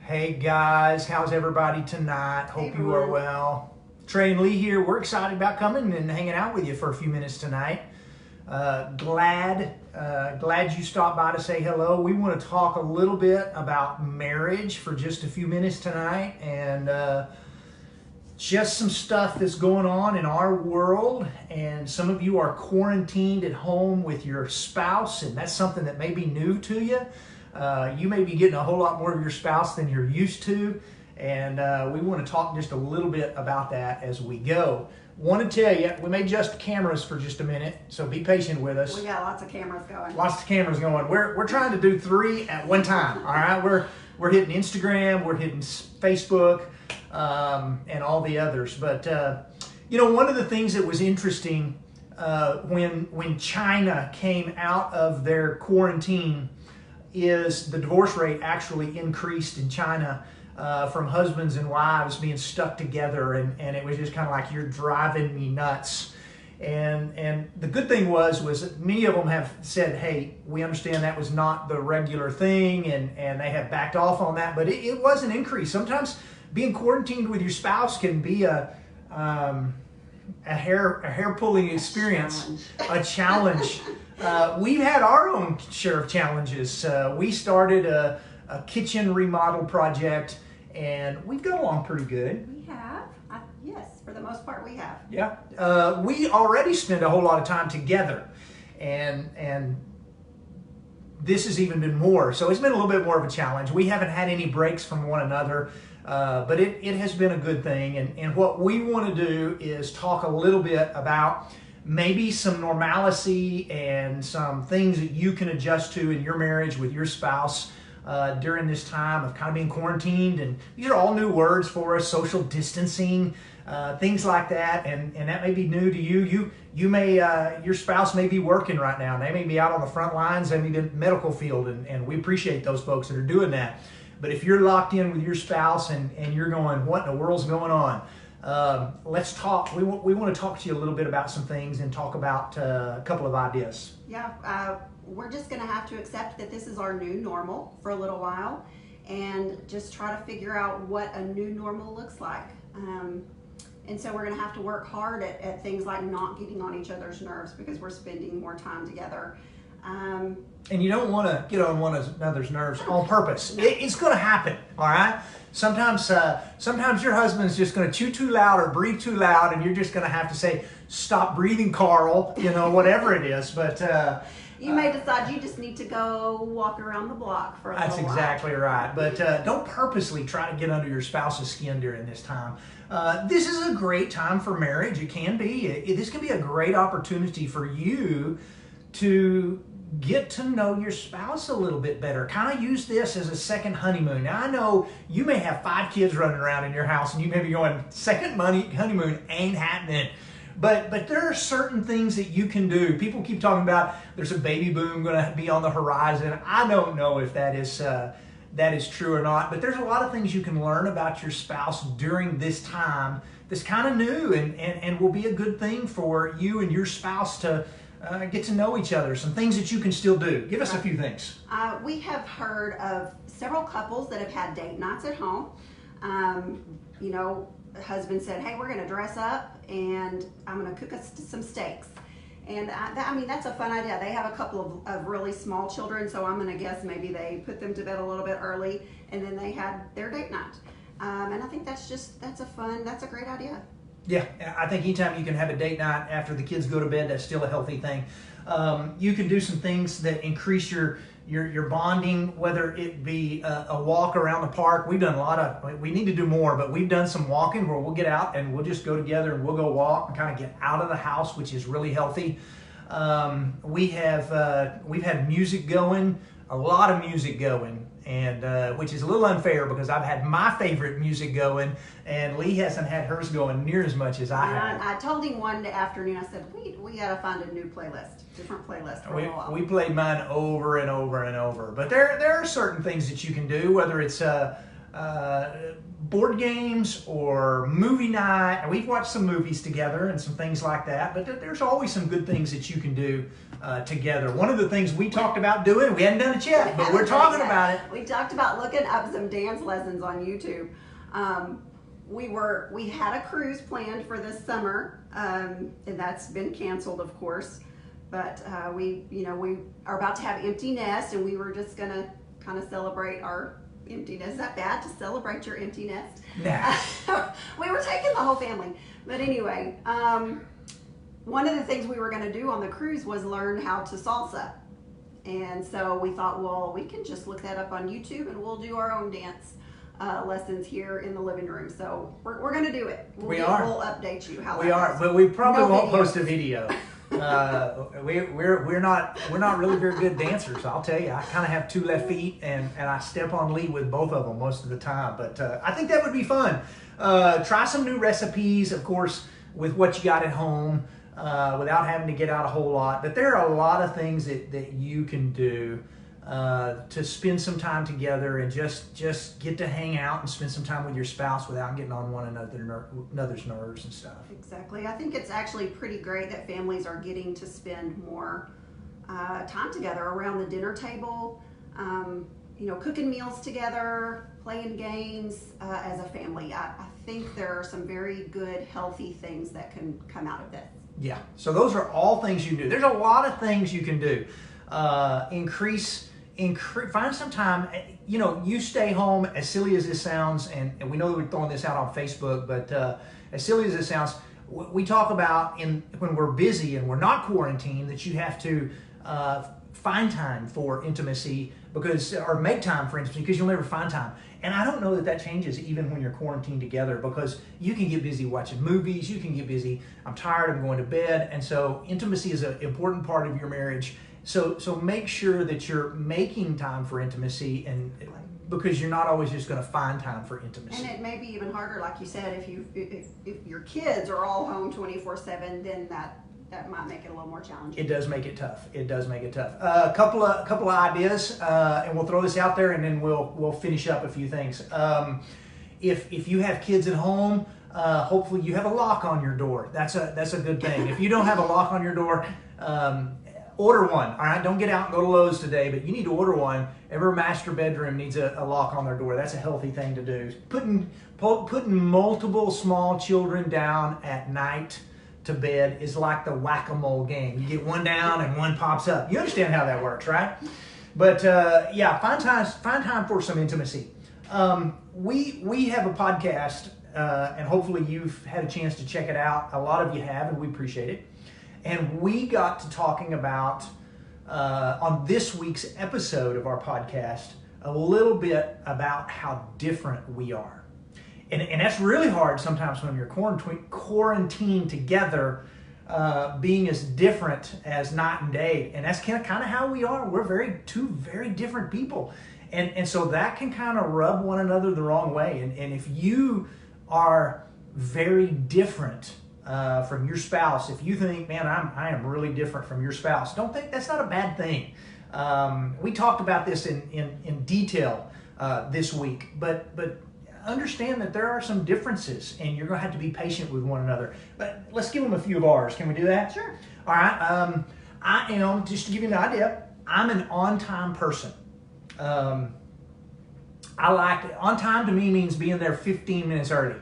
Hey guys, how's everybody tonight? Hope you are well. Trey and Lee here. We're excited about coming and hanging out with you for a few minutes tonight. Glad you stopped by to say hello. We want to talk a little bit about marriage for just a few minutes tonight, and just some stuff that's going on in our world. And some of you are quarantined at home with your spouse, and that's something that may be new to you. You may be getting a whole lot more of your spouse than you're used to, and we want to talk just a little bit about that as we go. Want to tell you, we may adjust cameras for just a minute, so be patient with us. We got lots of cameras going. Lots of cameras going. We're trying to do 3 at one time. All right, we're hitting Instagram, we're hitting Facebook, and all the others. But one of the things that was interesting when China came out of their quarantine is the divorce rate actually increased in China from husbands and wives being stuck together, and it was just kind of like, you're driving me nuts. And the good thing was that many of them have said, hey, we understand that was not the regular thing, and they have backed off on that, but it was an increase. Sometimes being quarantined with your spouse can be a hair-pulling experience, a challenge. We've had our own share of challenges. We started a kitchen remodel project, and we've got along pretty good. We have. Yes, for the most part we have. Yeah. We already spend a whole lot of time together, and this has even been more. So it's been a little bit more of a challenge. We haven't had any breaks from one another, but it has been a good thing. And what we want to do is talk a little bit about maybe some normalcy and some things that you can adjust to in your marriage with your spouse during this time of kind of being quarantined. And these are all new words for us: social distancing, things like that. And that may be new to you. You may, your spouse may be working right now, and they may be out on the front lines. They may be in the medical field, and we appreciate those folks that are doing that. But if you're locked in with your spouse and you're going, what in the world's going on? Let's talk. We want to talk to you a little bit about some things and talk about a couple of ideas. Yeah, we're just going to have to accept that this is our new normal for a little while, and just try to figure out what a new normal looks like. And so we're going to have to work hard at things like not getting on each other's nerves, because we're spending more time together. And you don't want to get on one another's nerves on purpose. It's going to happen, all right? Sometimes your husband's just going to chew too loud or breathe too loud, and you're just going to have to say, stop breathing, Carl, whatever it is. But you may decide you just need to go walk around the block for a little while. That's exactly right. But don't purposely try to get under your spouse's skin during this time. This is a great time for marriage. It can be. This can be a great opportunity for you to get to know your spouse a little bit better. Kind of use this as a second honeymoon. Now, I know you may have 5 kids running around in your house, and you may be going, second honeymoon ain't happening. But there are certain things that you can do. People keep talking about there's a baby boom going to be on the horizon. I don't know if that is true or not, but there's a lot of things you can learn about your spouse during this time that's kind of new, and will be a good thing for you and your spouse to get to know each other. Some things that you can still do. Give us a few things. We have heard of several couples that have had date nights at home. The husband said, hey, we're going to dress up, and I'm going to cook us some steaks. And that's a fun idea. They have a couple of really small children, so I'm going to guess maybe they put them to bed a little bit early, and then they had their date night. And I think that's a great idea. Yeah, I think anytime you can have a date night after the kids go to bed, that's still a healthy thing. You can do some things that increase your bonding, whether it be a walk around the park. We've done we need to do more, but we've done some walking where we'll get out and we'll just go together and we'll go walk and kind of get out of the house, which is really healthy. We've had music going, a lot of music going, and which is a little unfair because I've had my favorite music going, and Lee hasn't had hers going near as much as I have. I told him one afternoon, I said, we got to find a new playlist, different playlist for a while. We played mine over and over and over. But there are certain things that you can do, whether it's board games or movie night. We've watched some movies together and some things like that, but there's always some good things that you can do together. One of the things we talked about doing, we hadn't done it yet, but we're talking about it. We talked about looking up some dance lessons on YouTube. We had a cruise planned for this summer, and that's been canceled, of course. But we are about to have empty nest, and we were just gonna kind of celebrate our emptiness. Is that bad to celebrate your empty nest? Nah. We were taking the whole family, but anyway, one of the things we were gonna do on the cruise was learn how to salsa, and so we thought, well, we can just look that up on YouTube, and we'll do our own dance lessons here in the living room. So we're going to do it. We'll update you how we are, but we probably won't post a video. We're not really very good dancers. I'll tell you, I kind of have two left feet, and I step on lead with both of them most of the time. But I think that would be fun. Try some new recipes, of course, with what you got at home, without having to get out a whole lot. But there are a lot of things that you can do to spend some time together and just get to hang out and spend some time with your spouse without getting on one another's nerves and stuff. Exactly. I think it's actually pretty great that families are getting to spend more time together around the dinner table, cooking meals together, playing games as a family. I think there are some very good, healthy things that can come out of this. Yeah. So those are all things you can do. There's a lot of things you can do. Find some time. You stay home, as silly as this sounds, and we know that we're throwing this out on Facebook, but as silly as it sounds, we talk about when we're busy and we're not quarantined, that you have to find time for intimacy or make time for intimacy, because you'll never find time. And I don't know that changes even when you're quarantined together, because you can get busy watching movies, you can get busy, I'm tired, I'm going to bed, and so intimacy is an important part of your marriage. So make sure that you're making time for intimacy, and because you're not always just going to find time for intimacy. And it may be even harder, like you said, if your kids are all home 24/7, then that might make it a little more challenging. It does make it tough. A couple of ideas, and we'll throw this out there, and then we'll finish up a few things. If you have kids at home, hopefully you have a lock on your door. That's a good thing. If you don't have a lock on your door, order one. All right, don't get out and go to Lowe's today, but you need to order one. Every master bedroom needs a lock on their door. That's a healthy thing to do. Putting multiple small children down at night to bed is like the whack-a-mole game. You get one down and one pops up. You understand how that works, right? But find time for some intimacy. We have a podcast, and hopefully you've had a chance to check it out. A lot of you have, and we appreciate it. And we got to talking about, on this week's episode of our podcast, a little bit about how different we are. And that's really hard sometimes when you're quarantined together, being as different as night and day. And that's kind of how we are. We're two very different people. And so that can kind of rub one another the wrong way. And if you are very different from your spouse, if you think, man, I am really different from your spouse, don't think that's not a bad thing. We talked about this in detail this week, but understand that there are some differences, and you're going to have to be patient with one another. But let's give them a few of ours. Can we do that? Sure. All right. I am, just to give you an idea, I'm an on-time person. On time to me means being there 15 minutes early.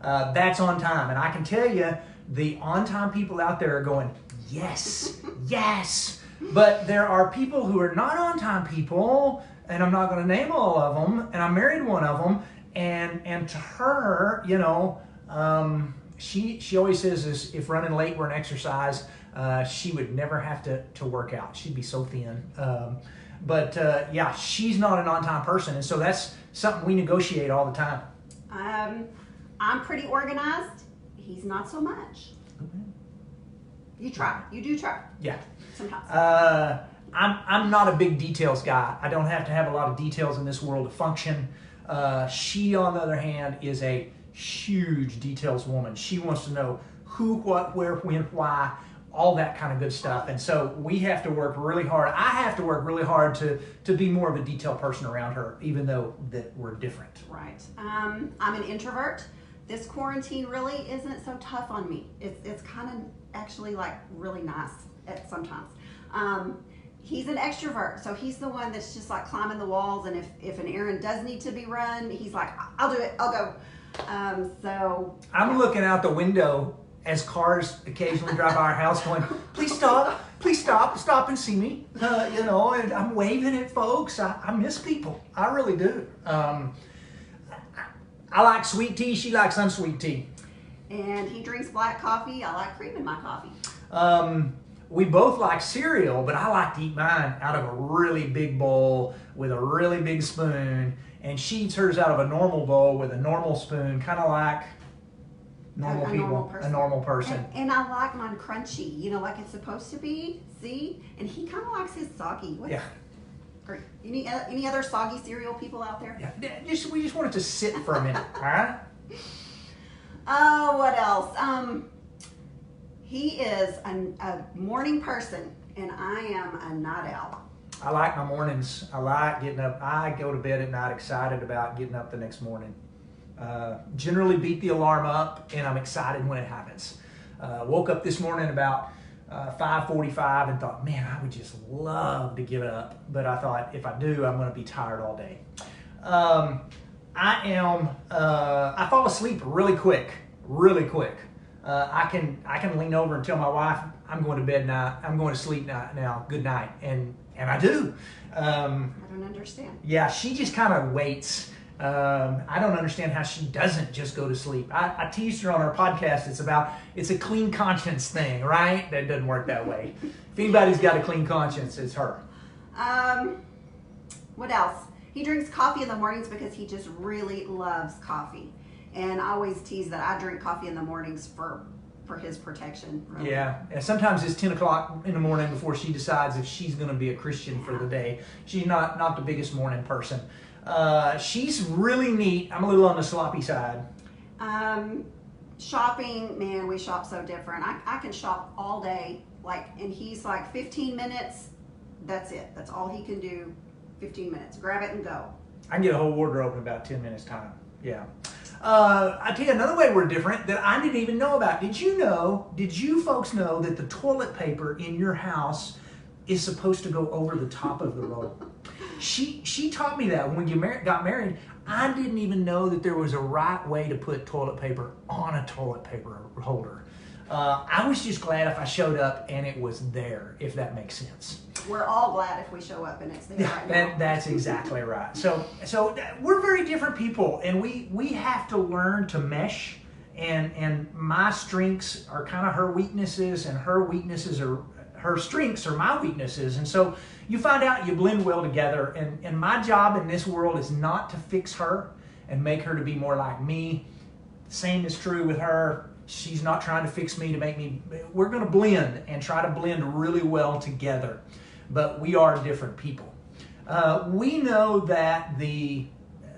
That's on time. And I can tell you, the on-time people out there are going, yes, yes. But there are people who are not on-time people, and I'm not going to name all of them, and I married one of them, and to her, she always says if running late were an exercise, she would never have to work out. She'd be so thin. But she's not an on-time person, and so that's something we negotiate all the time. I'm pretty organized. He's not so much. Okay. You try. You do try. Yeah. Sometimes. I'm not a big details guy. I don't have to have a lot of details in this world to function. She, on the other hand, is a huge details woman. She wants to know who, what, where, when, why, all that kind of good stuff. And so we have to work really hard. I have to work really hard to be more of a detailed person around her, even though that we're different. Right. I'm an introvert. This quarantine really isn't so tough on me. It's kind of actually like really nice at sometimes. He's an extrovert, so he's the one that's just like climbing the walls, and if an errand does need to be run, he's like, I'll do it, I'll go. So I'm looking out the window as cars occasionally drive by our house going, please stop and see me. And I'm waving at folks. I miss people. I really do. I like sweet tea. She likes unsweet tea. And he drinks black coffee. I like cream in my coffee. We both like cereal, but I like to eat mine out of a really big bowl with a really big spoon. And she eats hers out of a normal bowl with a normal spoon, kind of like a normal person. And I like mine crunchy, like it's supposed to be. See? And he kind of likes his soggy. Yeah. Great. Any other soggy cereal people out there? Yeah. We just want it to sit for a minute. All right. Oh, what else? He is a morning person, and I am a night owl. I like my mornings. I like getting up. I go to bed at night excited about getting up the next morning. Generally beat the alarm up, and I'm excited when it happens. Woke up this morning about 5:45 and thought, man, I would just love to give it up. But I thought, if I do, I'm going to be tired all day. I fall asleep really quick. I can lean over and tell my wife, I'm going to bed now. I'm going to sleep now. Good night. And I do. I don't understand. Yeah, she just kind of waits. I don't understand how she doesn't just go to sleep. I teased her on our podcast. It's a clean conscience thing, right? That doesn't work that way. If anybody's got a clean conscience, it's her. What else? He drinks coffee in the mornings because he just really loves coffee. And I always tease that I drink coffee in the mornings for his protection. Really. Yeah. Sometimes it's 10 o'clock in the morning before she decides if she's going to be a Christian for the day. She's not the biggest morning person. She's really neat. I'm a little on the sloppy side. Shopping, man, we shop so different. I can shop all day, and he's like 15 minutes. That's it. That's all he can do. 15 minutes. Grab it and go. I can get a whole wardrobe in about 10 minutes time. Yeah. I'll tell you another way we're different that I didn't even know about. Did you folks know that the toilet paper in your house is supposed to go over the top of the roll? She taught me that when we got married. I didn't even know that there was a right way to put toilet paper on a toilet paper holder. I was just glad if I showed up and it was there, if that makes sense. We're all glad if we show up and it's there right now. That's exactly right. So we're very different people, and we have to learn to mesh. And my strengths are kind of her weaknesses, and her strengths are my weaknesses. And so you find out you blend well together. And my job in this world is not to fix her and make her to be more like me. Same is true with her. She's not trying to fix me to make me. We're going to blend and try to blend really well together. But we are different people. We know that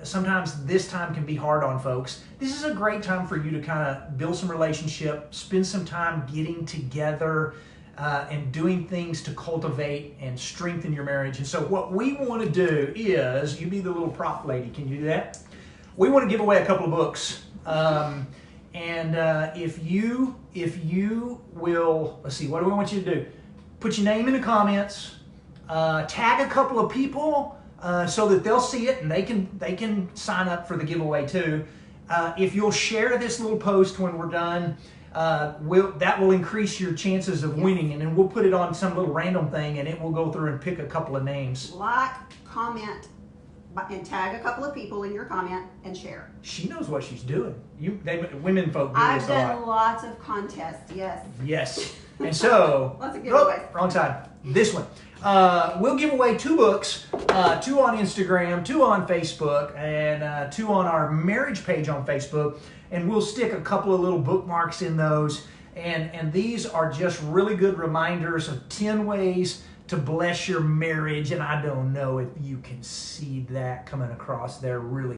sometimes this time can be hard on folks. This is a great time for you to kind of build some relationship, spend some time getting together, and doing things to cultivate and strengthen your marriage. And so what we want to do is, you be the little prop lady. Can you do that? We want to give away a couple of books. If you will, let's see, what do we want you to do? Put your name in the comments, tag a couple of people so that they'll see it and they can sign up for the giveaway too. If you'll share this little post when we're done, that will increase your chances of winning, and then we'll put it on some little random thing and it will go through and pick a couple of names. Like, comment, and tag a couple of people in your comment and share. She knows what she's doing. Women folk do this a lot. I've done lots of contests, yes. Yes. And so, lots of giveaways. Wrong side. This one. We'll give away 2 books, 2 on Instagram, 2 on Facebook, and 2 on our marriage page on Facebook. And we'll stick a couple of little bookmarks in those. And these are just really good reminders of 10 ways to bless your marriage. And I don't know if you can see that coming across there really